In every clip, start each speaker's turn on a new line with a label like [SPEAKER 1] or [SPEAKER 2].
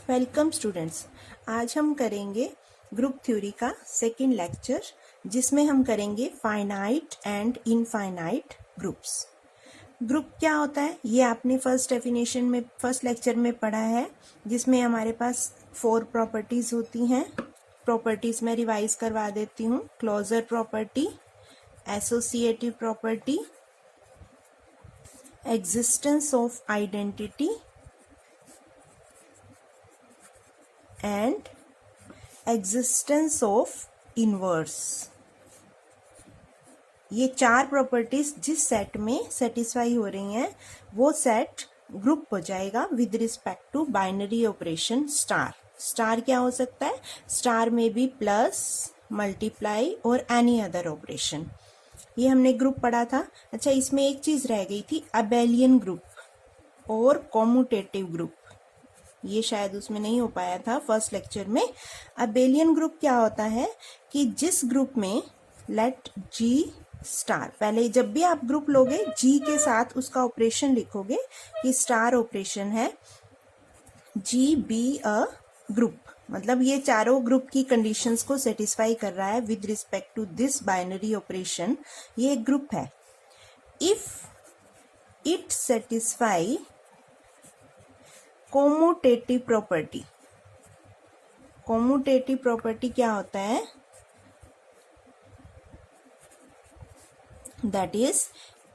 [SPEAKER 1] Welcome students. आज हम करेंगे ग्रुप थ्योरी का सेकंड लेक्चर, जिसमें हम करेंगे finite and infinite groups. Group क्या होता है ये आपने फर्स्ट लेक्चर में पढ़ा है, जिसमें हमारे पास 4 प्रॉपर्टीज होती हैं। प्रॉपर्टीज में रिवाइज करवा देती हूँ। Closure property, associative property, existence of identity and existence of inverse. ये 4 प्रॉपर्टीज जिस सेट में सेटिस्फाई हो रही हैं वो सेट ग्रुप हो जाएगा with respect to binary operation star. Star क्या हो सकता है? स्टार में भी प्लस, मल्टीप्लाई और एनी अदर ऑपरेशन। ये हमने ग्रुप पढ़ा था। अच्छा, इसमें एक चीज रह गई थी, अबेलियन ग्रुप और कॉम्यूटेटिव ग्रुप। ये शायद उसमें नहीं हो पाया था फर्स्ट लेक्चर में। अबेलियन ग्रुप क्या होता है कि जिस ग्रुप में लेट जी स्टार, पहले जब भी आप ग्रुप लोगे जी के साथ उसका ऑपरेशन लिखोगे कि स्टार ऑपरेशन है, जी बी अ ग्रुप, मतलब ये चारों ग्रुप की कंडीशंस को सेटिस्फाई कर रहा है with respect to this binary operation. ये एक ग्रुप है। If it satisfy commutative property. Commutative property क्या होता है? That is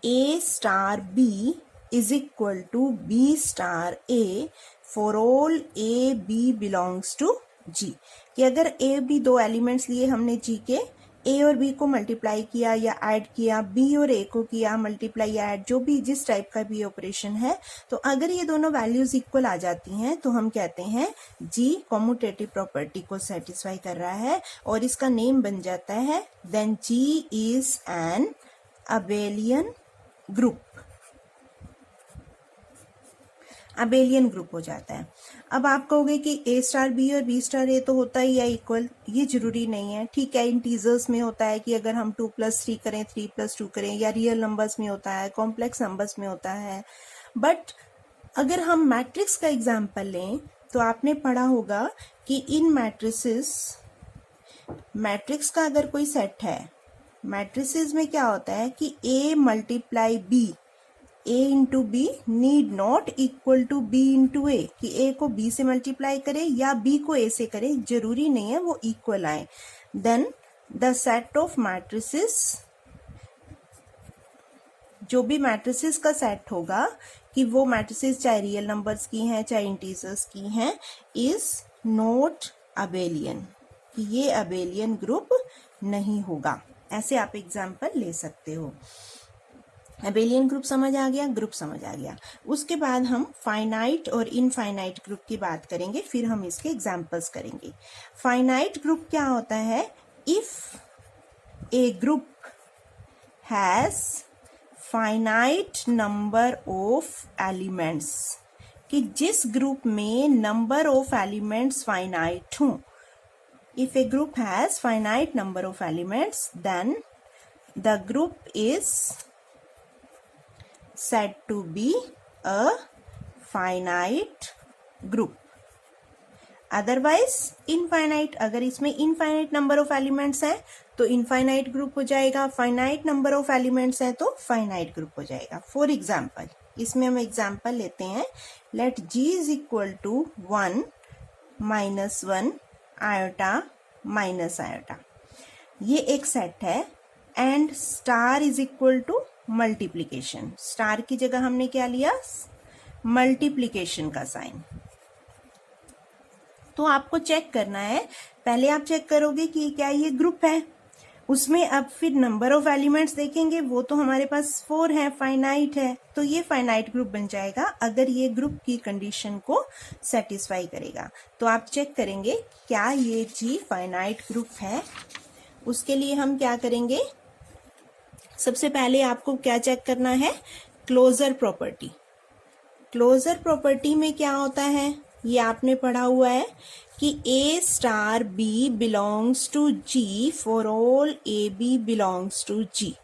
[SPEAKER 1] a star b is equal to b star a for all A b belongs to G. कि अगर A B दो elements लिए हमने जी के, ए और बी को मल्टीप्लाई किया या ऐड किया, बी और ए को किया मल्टीप्लाई या ऐड, जो भी जिस टाइप का भी ऑपरेशन है, तो अगर ये दोनों वैल्यूज इक्वल आ जाती हैं तो हम कहते हैं जी कॉम्यूटेटिव प्रॉपर्टी को सेटिस्फाई कर रहा है और इसका नेम बन जाता है then G is an abelian group. Abelian group हो जाता है। अब आप कहोगे कि ए स्टार बी और बी स्टार ए तो होता ही है इक्वल। ये जरूरी नहीं है, ठीक है। इंटीजर्स में होता है कि अगर हम 2+3 करें, 3+2 करें, या रियल नंबर्स में होता है, कॉम्प्लेक्स नंबर्स में होता है। बट अगर हम मैट्रिक्स का एग्जाम्पल लें तो आपने पढ़ा होगा कि इन मैट्रिक्स का अगर कोई सेट है, मैट्रिसेस में क्या होता है कि a multiply b, a into b need not equal to b into a, कि ए को बी से मल्टीप्लाई करे या बी को ए से करे, जरूरी नहीं है वो इक्वल आए। Then the set of matrices, जो भी मैट्रिसेस का सेट होगा, कि वो मैट्रिसेस चाहे रियल नंबर्स की हैं चाहे इंटीजर्स की हैं, इज नॉट अबेलियन, कि ये अबेलियन ग्रुप नहीं होगा। ऐसे आप एग्जाम्पल ले सकते हो। अबेलियन ग्रुप समझ आ गया, ग्रुप समझ आ गया। उसके बाद हम फाइनाइट और इनफाइनाइट ग्रुप की बात करेंगे, फिर हम इसके एग्जाम्पल्स करेंगे। फाइनाइट ग्रुप क्या होता है? If a group has finite number of elements, कि जिस ग्रुप में नंबर ऑफ एलिमेंट्स फाइनाइट हों। If a group has finite number of elements then the group is said to be a finite group. Otherwise infinite, अगर इसमें infinite number of elements हैं तो infinite group हो जाएगा, finite number of elements हैं तो finite group हो जाएगा। फॉर एग्जाम्पल, इसमें हम एग्जाम्पल लेते हैं, let G is equal to 1 -1 iota minus iota. ये एक सेट है and star is equal to multiplication. Star की जगह हमने क्या लिया? मल्टीप्लीकेशन का साइन। तो आपको चेक करना है, पहले आप चेक करोगे कि क्या ये ग्रुप है, उसमें अब फिर नंबर ऑफ एलिमेंट्स देखेंगे, वो तो हमारे पास 4 है, फाइनाइट है, तो ये फाइनाइट ग्रुप बन जाएगा अगर ये ग्रुप की कंडीशन को सेटिस्फाई करेगा। तो आप चेक करेंगे क्या ये जी फाइनाइट ग्रुप है। उसके लिए हम क्या करेंगे? सबसे पहले आपको क्या चेक करना है? Closure property. क्लोजर प्रॉपर्टी में क्या होता है ये आपने पढ़ा हुआ है कि ए star b belongs to G for all A b belongs to G.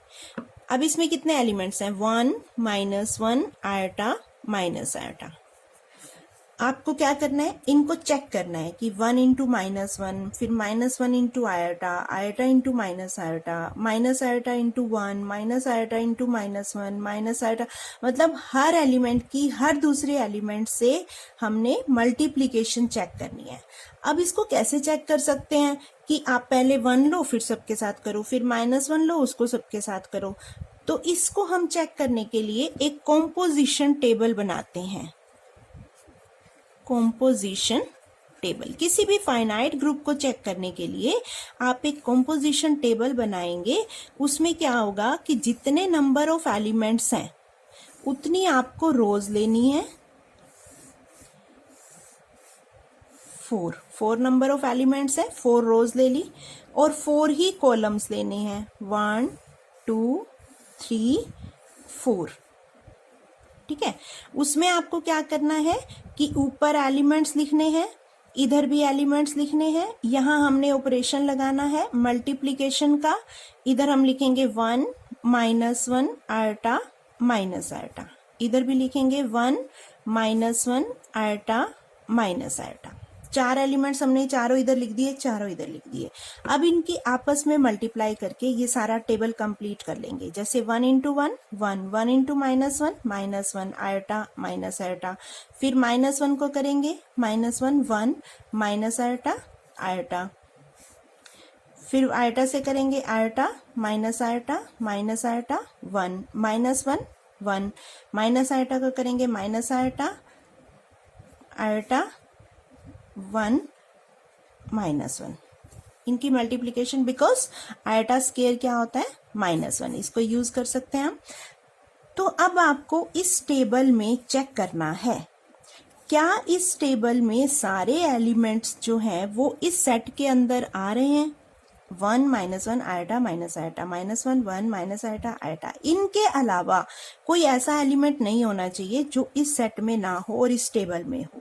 [SPEAKER 1] अब इसमें कितने एलिमेंट्स हैं? 1 -1 आयोटा माइनस आयोटा। आपको क्या करना है, इनको चेक करना है कि 1 इंटू -1, फिर -1 into iota, iota into minus iota into 1, minus iota into -1, minus iota, मतलब हर एलिमेंट की हर दूसरे एलिमेंट से हमने मल्टीप्लीकेशन चेक करनी है। अब इसको कैसे चेक कर सकते हैं कि आप पहले 1 लो फिर सबके साथ करो, फिर -1 लो उसको सबके साथ करो। तो इसको हम चेक करने के लिए एक कॉम्पोजिशन टेबल बनाते हैं। कॉम्पोजिशन टेबल, किसी भी फाइनाइट ग्रुप को चेक करने के लिए आप एक कॉम्पोजिशन टेबल बनाएंगे। उसमें क्या होगा कि जितने नंबर ऑफ एलिमेंट्स हैं उतनी आपको रोज लेनी है। 4 नंबर ऑफ एलिमेंट्स है, 4 रोज ले ली, और 4 ही कॉलम्स लेने हैं, 1 2 3 4। ठीक है, उसमें आपको क्या करना है कि ऊपर एलिमेंट्स लिखने हैं, इधर भी एलिमेंट्स लिखने हैं। यहां हमने ऑपरेशन लगाना है मल्टीप्लिकेशन का। इधर हम लिखेंगे 1 -1 आयोटा माइनस आयोटा, इधर भी लिखेंगे 1 -1 आयोटा माइनस आयोटा। 4 एलिमेंट्स हमने चारों इधर लिख दिए, चारों इधर लिख दिए। अब इनकी आपस में मल्टीप्लाई करके ये सारा टेबल कंप्लीट कर लेंगे। जैसे 1 into 1 1, 1 into -1 iota minus iota, फिर -1 को करेंगे -1 1 माइनस आयोटा आयोटा, फिर आयोटा से करेंगे iota minus iota 1 -1 1, minus iota को करेंगे माइनस आयोटा आयोटा 1 -1। इनकी मल्टीप्लिकेशन, बिकॉज आयोटा स्केयर क्या होता है -1, इसको यूज कर सकते हैं हम। तो अब आपको इस टेबल में चेक करना है क्या इस टेबल में सारे एलिमेंट्स जो हैं वो इस सेट के अंदर आ रहे हैं। 1 -1 iota minus iota, -1 1 minus iota iota. इनके अलावा कोई ऐसा एलिमेंट नहीं होना चाहिए जो इस सेट में ना हो और इस टेबल में हो।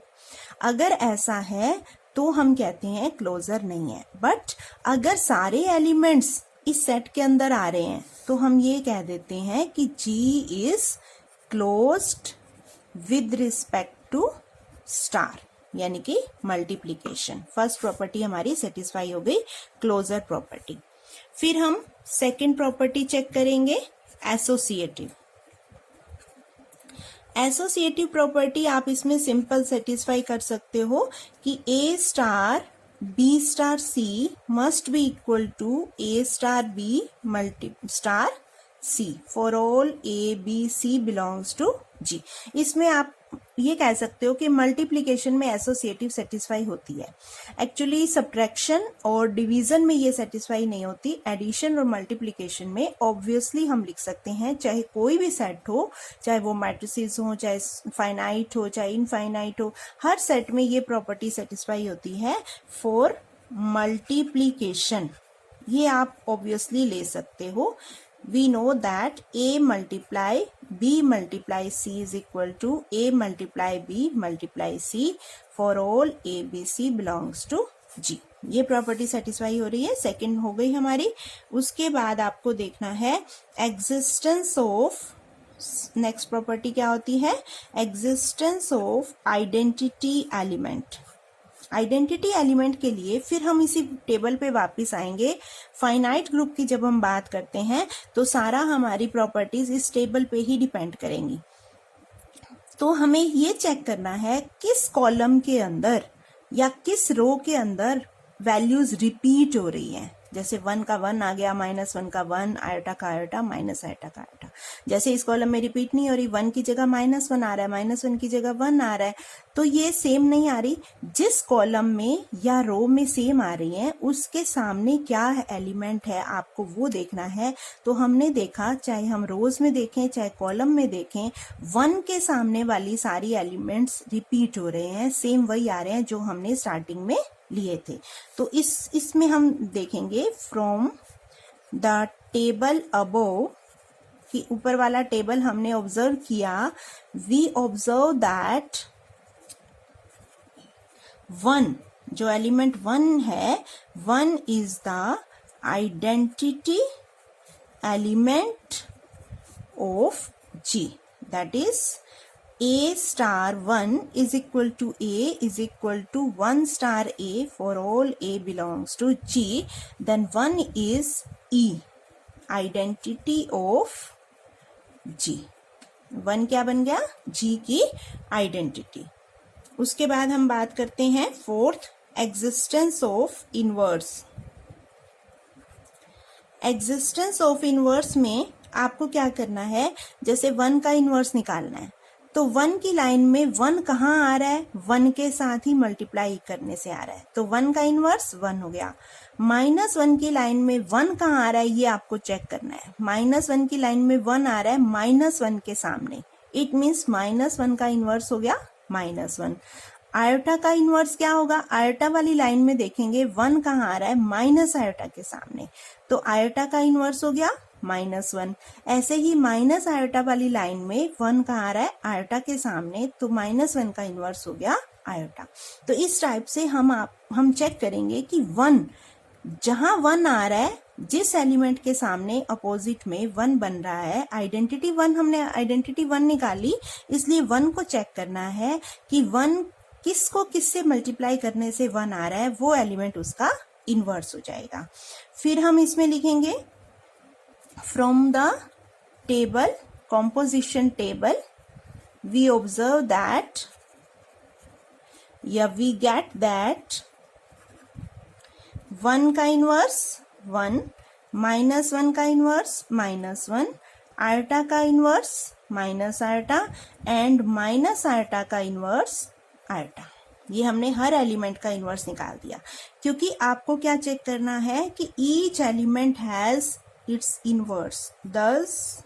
[SPEAKER 1] अगर ऐसा है तो हम कहते हैं क्लोजर नहीं है। बट अगर सारे एलिमेंट्स इस सेट के अंदर आ रहे हैं तो हम ये कह देते हैं कि G is closed with respect to star, यानी कि मल्टीप्लीकेशन। फर्स्ट प्रॉपर्टी हमारी सेटिस्फाई हो गई, क्लोजर प्रॉपर्टी। फिर हम सेकंड प्रॉपर्टी चेक करेंगे, एसोसिएटिव। एसोसिएटिव प्रॉपर्टी आप इसमें सिंपल सेटिस्फाई कर सकते हो कि A star B star C must be equal to A star B multi star C for all A B C belongs to G। इसमें आप ये कह सकते हो कि मल्टीप्लिकेशन में एसोसिएटिव सेटिस्फाई होती है। एक्चुअली सब्ट्रैक्शन और डिवीजन में ये सेटिस्फाई नहीं होती। एडिशन और मल्टीप्लिकेशन में ऑब्वियसली हम लिख सकते हैं, चाहे कोई भी सेट हो, चाहे वो मैट्रिसेस हो, चाहे फाइनाइट हो, चाहे इनफाइनाइट हो, हर सेट में ये प्रॉपर्टी सेटिस्फाई होती है फॉर मल्टीप्लिकेशन। ये आप ऑब्वियसली ले सकते हो। We know that A multiply B multiply C is equal to A multiply B multiply C for all A B C belongs to G। ये प्रॉपर्टी सेटिस्फाई हो रही है, सेकंड हो गई हमारी। उसके बाद आपको देखना है एग्जिस्टेंस ऑफ, नेक्स्ट प्रॉपर्टी क्या होती है, existence of identity element. Identity element के लिए फिर हम इसी टेबल पे वापस आएंगे। फाइनाइट ग्रुप की जब हम बात करते हैं तो सारा हमारी प्रॉपर्टीज इस टेबल पे ही डिपेंड करेंगी। तो हमें ये चेक करना है किस कॉलम के अंदर या किस रो के अंदर वैल्यूज रिपीट हो रही हैं। जैसे 1 का 1 आ गया, -1 का 1, आयोटा का आयोटा, माइनस आयोटा का आयोटा। जैसे इस कॉलम में रिपीट नहीं हो रही, 1 की जगह -1 आ रहा है, -1 की जगह 1 आ रहा है, तो ये सेम नहीं आ रही। जिस कॉलम में या रो में सेम आ रही है उसके सामने क्या एलिमेंट है आपको वो देखना है। तो हमने देखा, चाहे हम रोज में देखें चाहे कॉलम में देखें, 1 के सामने वाली सारी एलिमेंट्स रिपीट हो रहे हैं, सेम वही आ रहे हैं जो हमने स्टार्टिंग में लिए थे। तो इसमें हम देखेंगे फ्रॉम द टेबल अबोव, कि ऊपर वाला टेबल हमने ऑब्जर्व किया, वी ऑब्जर्व दैट 1, जो एलिमेंट 1 है, 1 is the identity element of G, that is A star 1 is equal to A is equal to 1 star A for all A belongs to G, then 1 is E, identity of G. 1 क्या बन गया? G की identity. उसके बाद हम बात करते हैं fourth, existence of inverse. Existence of inverse में आपको क्या करना है, जैसे 1 का इनवर्स निकालना है तो 1 की लाइन में 1 कहाँ आ रहा है? 1 के साथ ही मल्टीप्लाई करने से आ रहा है, तो 1 का इनवर्स 1 हो गया. -1 की लाइन में 1 कहाँ आ रहा है ये आपको चेक करना है. -1 की लाइन में 1 आ रहा है -1 के सामने, इट मीन्स -1 का इनवर्स हो गया -1. आयोटा का इनवर्स क्या होगा? आयोटा वाली लाइन में देखेंगे 1 कहाँ आ रहा है? माइनस आयोटा के सामने, तो आयोटा का इनवर्स हो गया -1. ऐसे ही माइनस आयोटा वाली लाइन में 1 कहाँ आ रहा है? आयोटा के सामने, तो -1 का इनवर्स हो गया आयोटा. तो इस टाइप से हम चेक करेंगे कि 1 जहां 1 आ रहा है, जिस एलिमेंट के सामने अपोजिट में 1 बन रहा है, आइडेंटिटी 1 हमने आइडेंटिटी 1 निकाली, इसलिए 1 को चेक करना है कि 1 किसको किससे मल्टीप्लाई करने से 1 आ रहा है, वो एलिमेंट उसका इनवर्स हो जाएगा. फिर हम इसमें लिखेंगे from the table, composition table, we observe that, we get that 1 का इनवर्स 1, -1 का इनवर्स -1, आयोटा का inverse minus iota and minus iota का इनवर्स आयोटा. ये हमने हर एलिमेंट का इनवर्स निकाल दिया, क्योंकि आपको क्या चेक करना है कि each element has its inverse. Thus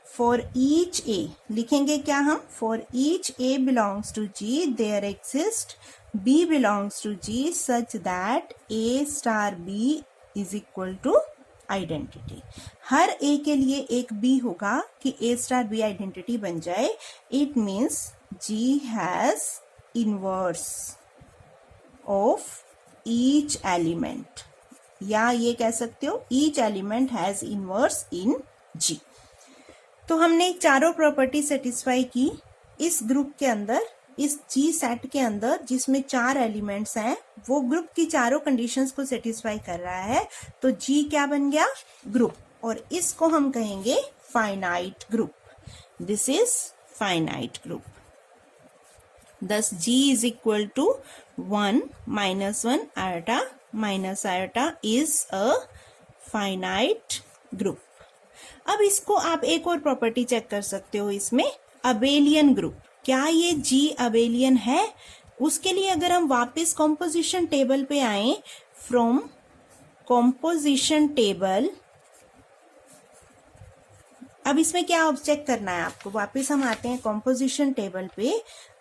[SPEAKER 1] for each A लिखेंगे क्या हम? For each A belongs to G there exist B belongs to G such that A star B is equal to identity. Her A के लिए एक B होगा कि A star B identity बन जाए. It means G has inverse of each element, या ये कह सकते हो each element has inverse in G. तो हमने चारों प्रॉपर्टी सेटिस्फाई की इस ग्रुप के अंदर, इस G सेट के अंदर जिसमें 4 एलिमेंट्स हैं, वो ग्रुप की चारों कंडीशंस को सेटिस्फाई कर रहा है, तो G क्या बन गया? ग्रुप. और इसको हम कहेंगे finite group. This is finite group. Thus G is equal to 1 minus 1 iota minus iota is a finite group. अब इसको आप एक और प्रॉपर्टी चेक कर सकते हो इसमें, अबेलियन ग्रुप. क्या ये G अबेलियन है? उसके लिए अगर हम वापस कॉम्पोजिशन टेबल पे आए, फ्रॉम कॉम्पोजिशन टेबल, अब इसमें क्या चेक करना है आपको? वापस हम आते हैं कॉम्पोजिशन टेबल पे.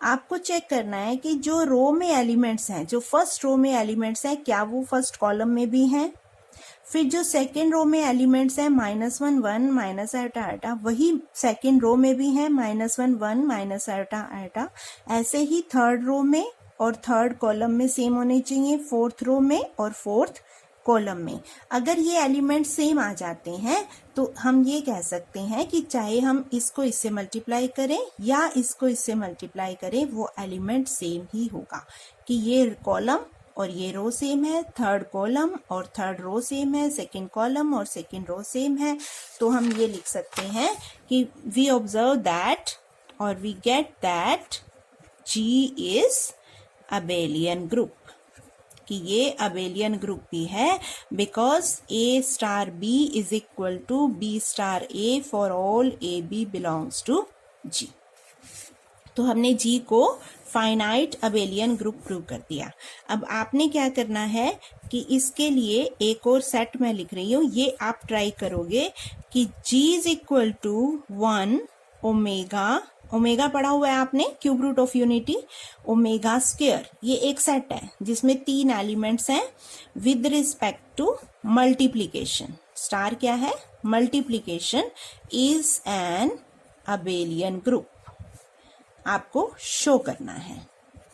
[SPEAKER 1] आपको चेक करना है कि जो रो में एलिमेंट्स हैं, जो फर्स्ट रो में एलिमेंट्स हैं, क्या वो फर्स्ट कॉलम में भी हैं? फिर जो सेकेंड रो में एलिमेंट्स हैं -1 1 माइनस आयोटा आयोटा, वही सेकेंड रो में भी हैं -1 1 माइनस आयोटा आयोटा. ऐसे ही थर्ड रो में और थर्ड कॉलम में सेम होने चाहिए, फोर्थ रो में और फोर्थ कॉलम में. अगर ये एलिमेंट सेम आ जाते हैं तो हम ये कह सकते हैं कि चाहे हम इसको इससे मल्टीप्लाई करें या इसको इससे मल्टीप्लाई करें, वो एलिमेंट सेम ही होगा. कि ये कॉलम और ये रो सेम है, थर्ड कॉलम और थर्ड रो सेम है, सेकंड कॉलम और सेकंड रो सेम है. तो हम ये लिख सकते हैं कि वी ऑब्जर्व दैट और we get that G is abelian group. कि ये अबेलियन ग्रुप भी है, because A star B is equal to B star A for all A B belongs to G. तो हमने G को फाइनाइट अबेलियन ग्रुप प्रूव कर दिया. अब आपने क्या करना है कि इसके लिए एक और सेट मैं लिख रही हूँ, ये आप ट्राई करोगे कि G is equal to 1 omega, omega पढ़ा हुआ है आपने, cube root of unity, omega square. ये एक सेट है जिसमें 3 एलिमेंट्स हैं with respect to multiplication. Star क्या है? Multiplication is an abelian group. आपको शो करना है.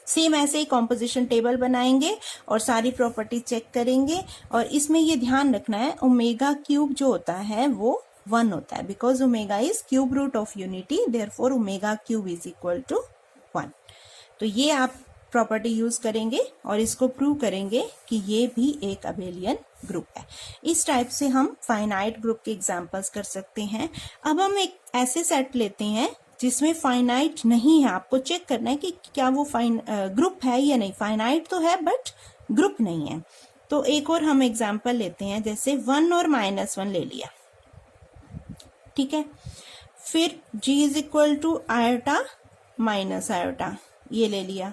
[SPEAKER 1] सेम ऐसे ही कॉम्पोजिशन टेबल बनाएंगे और सारी प्रॉपर्टी चेक करेंगे. और इसमें ये ध्यान रखना है, ओमेगा क्यूब जो होता है वो 1 होता है, because omega is cube root of unity, therefore omega cube is equal to 1। तो ये आप प्रॉपर्टी यूज करेंगे और इसको प्रूव करेंगे कि ये भी एक अबेलियन ग्रुप है। इस टाइप से हम फाइनाइट ग्रुप के एग्जांपल्स कर सकते हैं। अब हम एक ऐसे सेट लेते हैं जिसमें फाइनाइट नहीं है, आपको चेक करना है कि क्या वो ग्रुप है या नहीं। फाइनाइट तो है बट ग्रुप नहीं है। तो एक और हम एग्जांपल लेते हैं, जैसे 1 और -1 ले लिया, ठीक है। फिर g is equal to iota minus iota, ये ले लिया।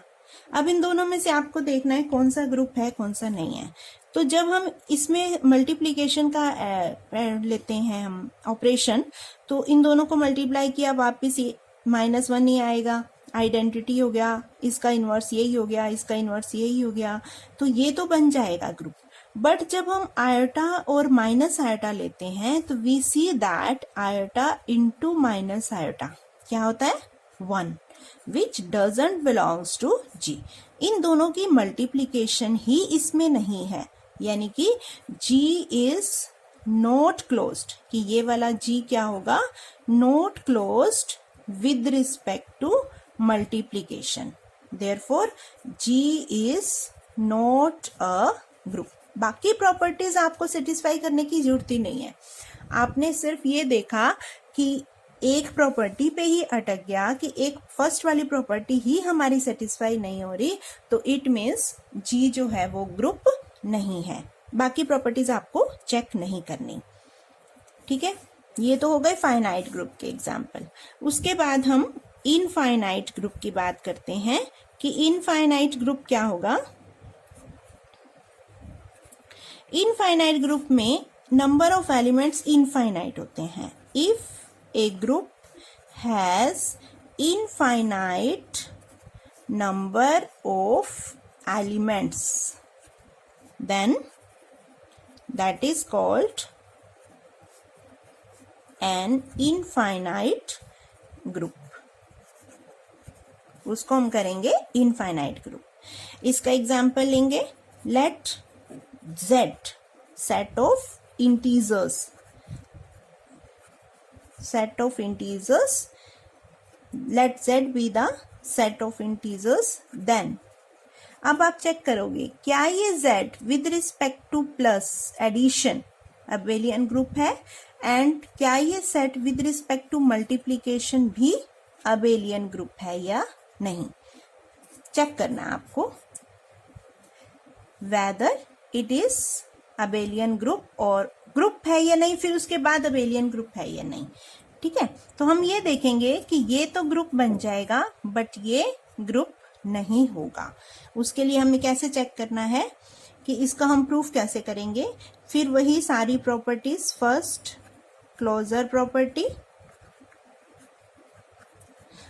[SPEAKER 1] अब इन दोनों में से आपको देखना है कौन सा ग्रुप है कौन सा नहीं है। तो जब हम इसमें मल्टीप्लिकेशन का लेते हैं हम ऑपरेशन, तो इन दोनों को मल्टीप्लाई किया, वापिस ये -1 ही आएगा, आइडेंटिटी हो गया, इसका इन्वर्स यही हो गया, इसका इन्वर्स यही हो गया, तो ये तो बन जाएगा ग्रुप। बट जब हम आयोटा और माइनस आयोटा लेते हैं तो we see that iota into minus iota क्या होता है 1, which doesn't belongs to G। इन दोनों की मल्टीप्लीकेशन ही इसमें नहीं है, यानी कि G is not closed, कि ये वाला G क्या होगा, not closed with respect to multiplication, therefore G is not a group। बाकी प्रॉपर्टीज आपको सेटिस्फाई करने की जरूरत ही नहीं है, आपने सिर्फ ये देखा कि एक प्रॉपर्टी पे ही अटक गया कि एक फर्स्ट वाली प्रॉपर्टी ही हमारी सेटिस्फाई नहीं हो रही, तो इट मीन्स जी जो है वो ग्रुप नहीं है। बाकी प्रॉपर्टीज आपको चेक नहीं करनी, ठीक है। ये तो हो गए फाइनाइट ग्रुप के एग्जाम्पल। उसके बाद हम इनफाइनाइट ग्रुप की बात करते हैं कि इनफाइनाइट ग्रुप क्या होगा। इनफाइनाइट ग्रुप में नंबर ऑफ एलिमेंट्स इनफाइनाइट होते हैं। If a group has infinite number of elements, then that is called an infinite group। उसको हम करेंगे इनफाइनाइट ग्रुप। इसका एग्जाम्पल लेंगे, late z set of integers, set of integers, let z be the set of integers, then अब आप check करोगे क्या ये z with respect to plus addition abelian group है, एंड क्या ये set with respect to multiplication भी abelian group है या नहीं। चेक करना है आपको whether it is abelian group और ग्रुप है या नहीं, फिर उसके बाद अबेलियन ग्रुप है या नहीं, ठीक है। तो हम ये देखेंगे कि ये तो ग्रुप बन जाएगा बट ये ग्रुप नहीं होगा। उसके लिए हमें कैसे चेक करना है कि इसका हम प्रूफ कैसे करेंगे। फिर वही सारी प्रॉपर्टीज, फर्स्ट क्लोजर प्रॉपर्टी,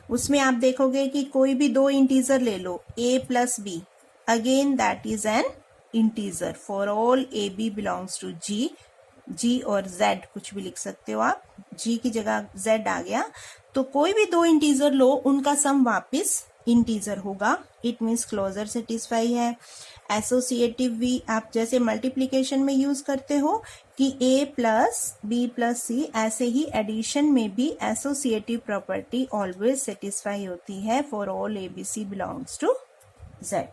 [SPEAKER 1] उसमें आप देखोगे कि कोई भी दो इंटीजर ले लो, a plus b, again that is an integer for all A b belongs to G. जी और z कुछ भी लिख सकते हो आप, g की जगह z आ गया, तो कोई भी दो इंटीजर लो, उनका सम वापस इंटीजर होगा, इट मीन्स क्लोजर सेटिस्फाई है। एसोसिएटिव भी आप जैसे मल्टीप्लीकेशन में यूज करते हो कि a प्लस बी प्लस सी, ऐसे ही एडिशन में भी एसोसिएटिव प्रॉपर्टी ऑलवेज सेटिस्फाई होती है for all A B C belongs to z।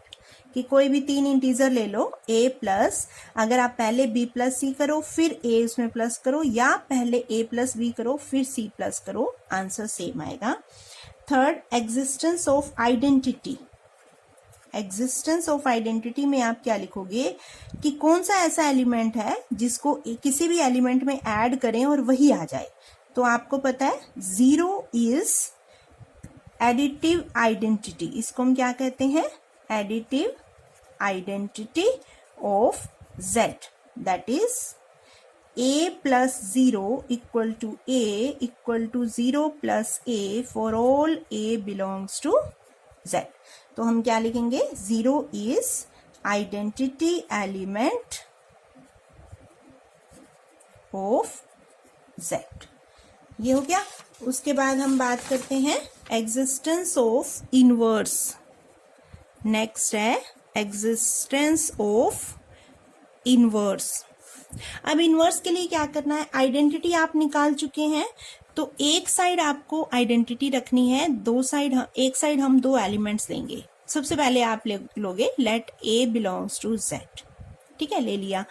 [SPEAKER 1] कि कोई भी तीन इंटीजर ले लो, a प्लस, अगर आप पहले b प्लस सी करो फिर a उसमें प्लस करो, या पहले a प्लस b करो फिर c प्लस करो, आंसर सेम आएगा। Third, existence of identity. Existence of identity में आप क्या लिखोगे कि कौन सा ऐसा एलिमेंट है जिसको किसी भी एलिमेंट में ऐड करें और वही आ जाए। तो आपको पता है 0 इज एडिटिव आइडेंटिटी, इसको हम क्या कहते हैं, additive identity of z, that is a plus 0 equal to a equal to 0 plus a for all a belongs to z। तो हम क्या लिखेंगे, 0 is identity element of z। ये हो गया। उसके बाद हम बात करते हैं एग्जिस्टेंस ऑफ इनवर्स। नेक्स्ट है एग्जिस्टेंस ऑफ इनवर्स। अब इनवर्स के लिए क्या करना है, आइडेंटिटी आप निकाल चुके हैं, तो एक साइड आपको आइडेंटिटी रखनी है, एक साइड हम दो एलिमेंट्स लेंगे। सबसे पहले आप लोगे let A belongs to Z, ठीक है, ले लिया।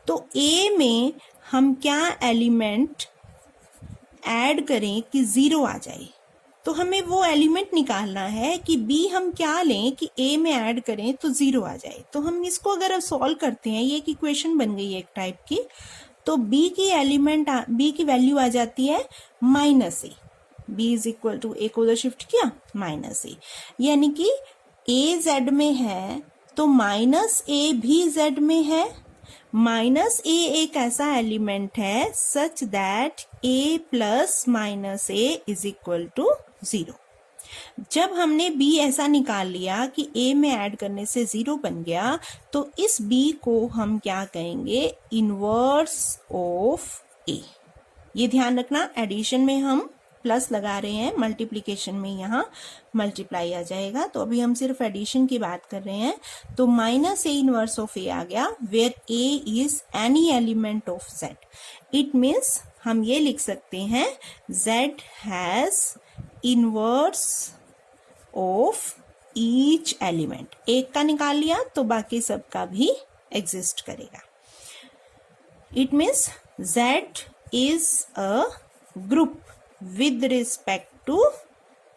[SPEAKER 1] तो ए में हम क्या एलिमेंट ऐड करें कि 0 आ जाए, तो हमें वो एलिमेंट निकालना है कि बी हम क्या लें कि ए में ऐड करें तो 0 आ जाए। तो हम इसको अगर सॉल्व करते हैं, ये एक इक्वेशन बन गई है एक टाइप की, तो बी की वैल्यू आ जाती है -a। B is equal to a को उधर शिफ्ट किया -a, यानी कि ए जेड में है तो -a भी जेड में है। -a एक ऐसा एलिमेंट है such that a plus -a is equal to 0। जब हमने b ऐसा निकाल लिया कि a में ऐड करने से 0 बन गया, तो इस b को हम क्या कहेंगे, इनवर्स ऑफ a। ये ध्यान रखना, एडिशन में हम प्लस लगा रहे हैं, मल्टीप्लिकेशन में यहाँ मल्टीप्लाई आ जाएगा। तो अभी हम सिर्फ एडिशन की बात कर रहे हैं। तो -a इनवर्स ऑफ a आ गया, where a is any element of z। It means हम ये लिख सकते हैं z has inverse of each element. एक का निकाल लिया तो बाकी सब का भी एग्जिस्ट करेगा। It means z is a group with respect to,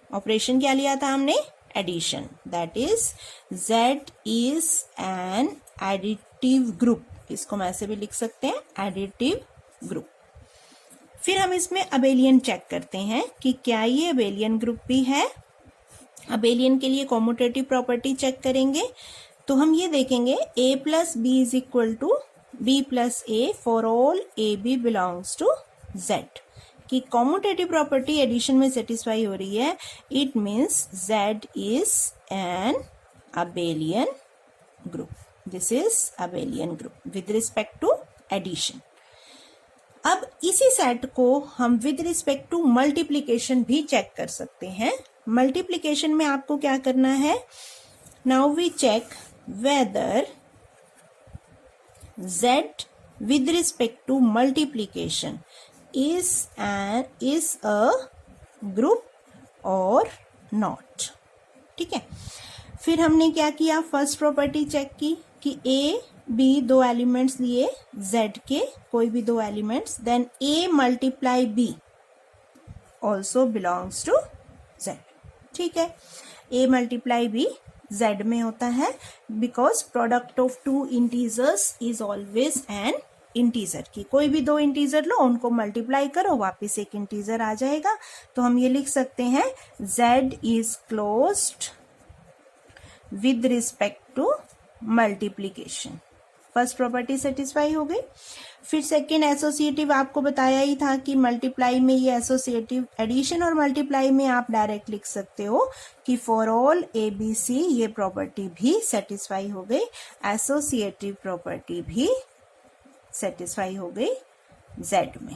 [SPEAKER 1] operation क्या लिया था हमने, addition, that is z is an additive group. इसको हम ऐसे भी लिख सकते हैं, एडिटिव ग्रुप। फिर हम इसमें अबेलियन चेक करते हैं कि क्या ये अबेलियन ग्रुप भी है। अबेलियन के लिए कॉम्यूटेटिव प्रॉपर्टी चेक करेंगे, तो हम ये देखेंगे a plus B is equal to b plus a for all a b belongs to z, कि कॉम्यूटेटिव प्रॉपर्टी एडिशन में सेटिस्फाई हो रही है। It means z is an abelian group. This is abelian group with respect to addition. अब इसी set को हम with respect to multiplication भी चेक कर सकते हैं। मल्टीप्लीकेशन में आपको क्या करना है, now we check whether z with respect to multiplication is a group or not। ठीक है, फिर हमने क्या किया, फर्स्ट प्रॉपर्टी चेक की कि a b दो एलिमेंट्स लिए z के, कोई भी दो elements, then a multiply b also belongs to z। ठीक है, a मल्टीप्लाई b z में होता है, because product of two integers is always an integer, की कोई भी दो इंटीजर लो, उनको मल्टीप्लाई करो, वापस एक इंटीजर आ जाएगा। तो हम ये लिख सकते हैं z is closed with respect to multiplication. First property satisfy हो गई। फिर सेकेंड एसोसिएटिव आपको बताया ही था कि मल्टीप्लाई में ये एसोसिएटिव, एडिशन और मल्टीप्लाई में आप डायरेक्ट लिख सकते हो कि for all A B C, ये प्रॉपर्टी भी सेटिस्फाई हो गई, एसोसिएटिव प्रॉपर्टी भी सेटिस्फाई हो गई z में।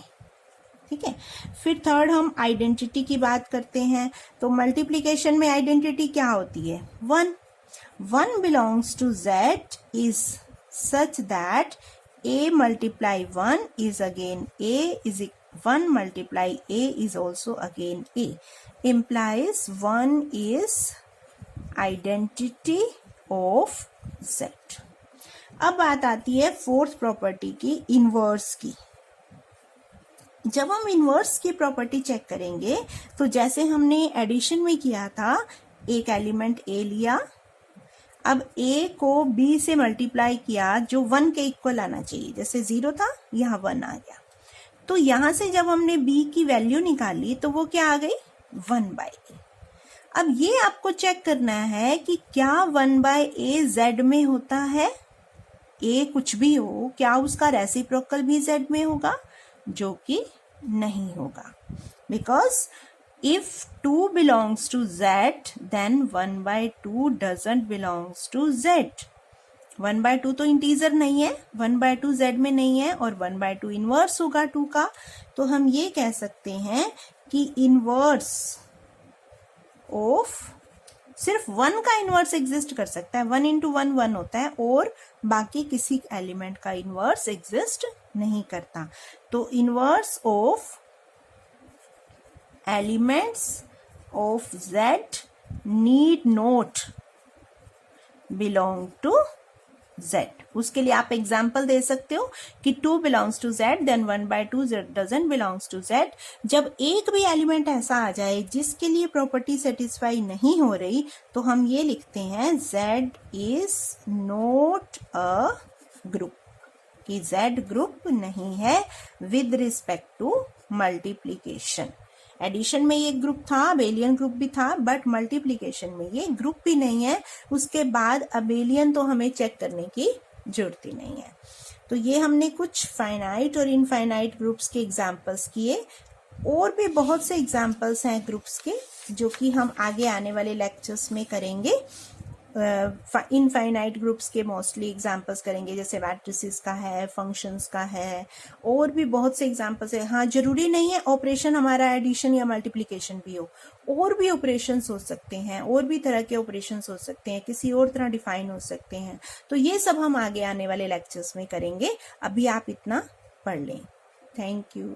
[SPEAKER 1] ठीक है, फिर थर्ड हम आइडेंटिटी की बात करते हैं। तो मल्टीप्लीकेशन में आइडेंटिटी क्या होती है, 1 belongs to z is such that a multiply 1 is again a is 1 multiply a is also again a, implies 1 is identity of z। अब बात आती है फोर्थ प्रॉपर्टी की, इनवर्स की। जब हम इनवर्स की प्रॉपर्टी चेक करेंगे, तो जैसे हमने एडिशन में किया था, एक एलिमेंट a लिया, अब a को b से मल्टीप्लाई किया जो 1 के इक्वल आना चाहिए, जैसे 0 था यहाँ 1 आ गया। तो यहां से जब हमने b की वैल्यू निकाली तो वो क्या आ गई, 1/a। अब ये आपको चेक करना है कि क्या 1/a z में होता है, a कुछ भी हो, क्या उसका रेसिप्रोकल भी z में होगा, जो कि नहीं होगा, because if 2 belongs to z then 1/2 doesn't belongs to z। 1/2 तो इंटीजर नहीं है, 1/2 z में नहीं है, और 1/2 इनवर्स होगा 2 का। तो हम ये कह सकते हैं कि इनवर्स ऑफ सिर्फ 1 का इनवर्स एग्जिस्ट कर सकता है, 1 इंटू 1 1 होता है, और बाकी किसी एलिमेंट का इनवर्स एग्जिस्ट नहीं करता। तो inverse of elements of Z need not belong to Z। उसके लिए आप एग्जाम्पल दे सकते हो कि 2 belongs to Z, then 1/2 doesn't belongs to Z। जब एक भी एलिमेंट ऐसा आ जाए जिसके लिए प्रॉपर्टी सेटिस्फाई नहीं हो रही, तो हम ये लिखते हैं Z is not a group, कि Z ग्रुप नहीं है with respect to multiplication. Addition में ये ग्रुप था, अबेलियन ग्रुप भी था, बट मल्टीप्लिकेशन में ये ग्रुप भी नहीं है। उसके बाद अबेलियन तो हमें चेक करने की जरूरत ही नहीं है। तो ये हमने कुछ फाइनाइट और इनफाइनाइट ग्रुप्स के एग्जांपल्स किए, और भी बहुत से एग्जांपल्स हैं ग्रुप्स के जो कि हम आगे आने वाले लेक्चर्स में करेंगे। इनफाइनाइट ग्रुप्स के मोस्टली एग्जांपल्स करेंगे, जैसे मैट्रिसेस का है, फंक्शंस का है, और भी बहुत से एग्जांपल्स है। हाँ, जरूरी नहीं है ऑपरेशन हमारा एडिशन या मल्टीप्लिकेशन भी हो, और भी ऑपरेशंस हो सकते हैं, और भी तरह के ऑपरेशंस हो सकते हैं, किसी और तरह डिफाइन हो सकते हैं। तो ये सब हम आगे आने वाले लेक्चर्स में करेंगे। अभी आप इतना पढ़ लें। Thank you.